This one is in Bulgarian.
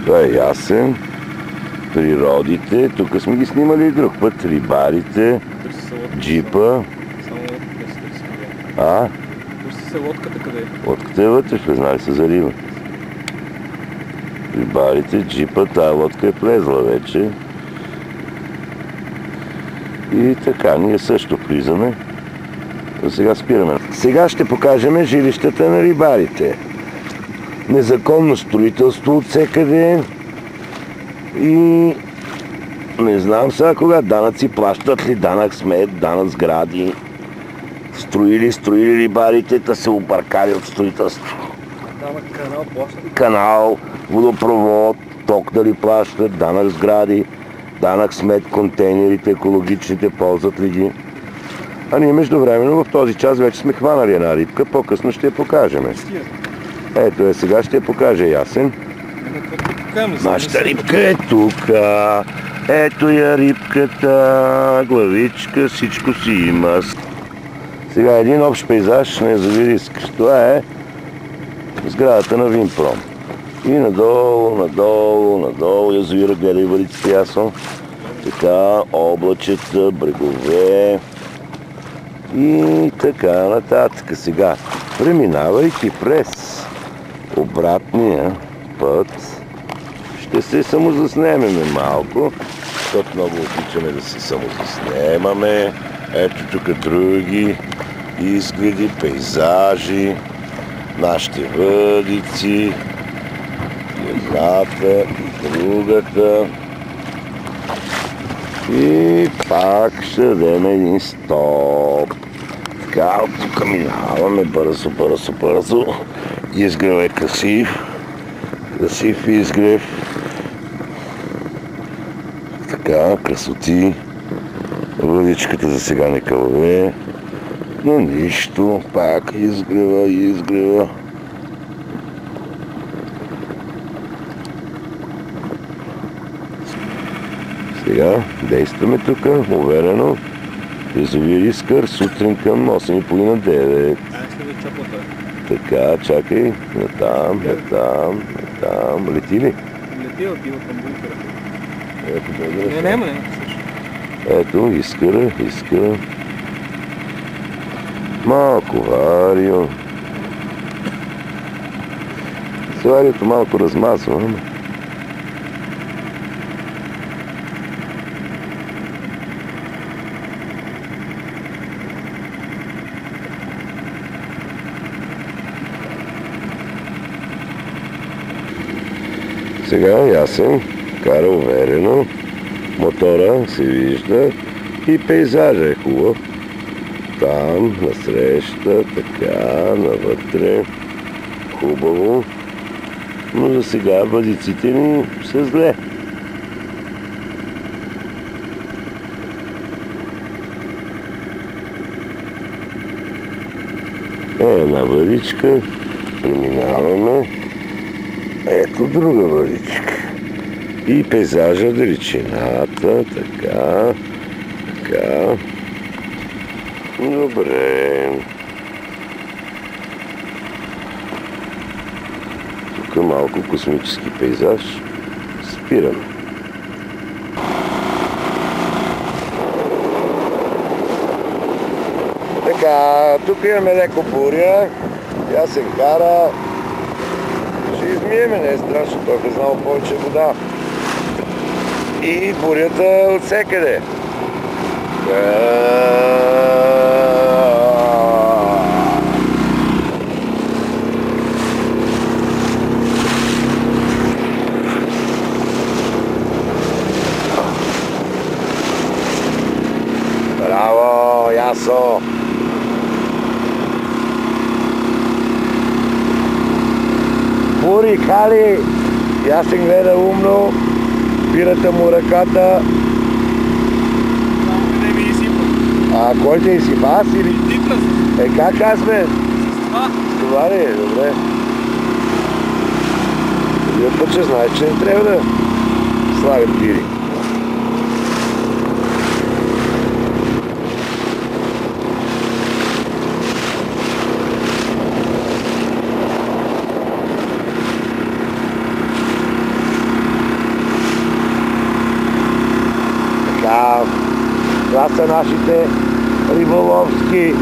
Това е ясен. Природите. Тук сме ги снимали и друг път. Рибарите. Джипа. А? Търси се лодката къде е? Лодката е вътре, ще знали се за риба. Рибарите, джипа, тая лодка е влезла вече. И така, ние също влизаме. Но сега спираме. Сега ще покажем жилищата на рибарите. Незаконно строителство от всекъде. И не знам сега кога данъци плащат ли, данък смет, данък сгради. Строили рибарите, да се объркали от строителство. Данък канал плащат? Канал, водопровод, ток дали плащат, данък сгради, данък смет, контейнерите, екологичните, ползват ли ги. А ние междувременно в този час вече сме хванали една рибка, по-късно ще я покажем. Ето сега ще я покаже Ясен. Нашата рибка е тук. Ето я рибката, главичка, всичко си има. Сега един общ пейзаж на язовир Искър. Това е сградата на Винпром. И надолу язовира, гледай валиците ясно. Така, облачета, брегове и така нататък. Сега, преминавайки през обратния път, ще се самозаснемеме малко, защото много обичаме да се самозаснемаме. Ето тук други изгледи, пейзажи, нашите въдици, едната и другата. И пак ще дадем един стоп. Така, от тук минаваме бързо. Изгрев е красив изгрев. Така, красоти. Въдичката за сега не кълве. Но нищо, пак изгрева. Сега действаме тук, уверено. Язовир Искър, сутрин към 8:30-9. Така, чакай, натам. Лети ли? Лети, отива към бункера. Ето, Не. Ето, Искъра. Малко аварио. Авариото малко размазва, ама. Сега Ясен кара уверено, мотора се вижда и пейзажа е хубав. Там, насреща, така, навътре, хубаво. Но за сега въдиците ми са зле. Една въдичка, преминаваме. Ето друга въдичка. И пейзажа, далечината, така. Добре. Тук малко космически пейзаж. Спираме. Така, тук имаме леко буря. Ясен кара. Ще измиеме, не е страшно, той е знал повече вода. И бурята от всекъде. Браво, Ясо! Бури, Хали! Ясен гледа умно, спирата му ръката. Кой те изсипа? Аз или? Как аз бе? С това ли? Добре. Един път ще знаеш, че не трябва да слагат тири. Да, това са нашите риболовски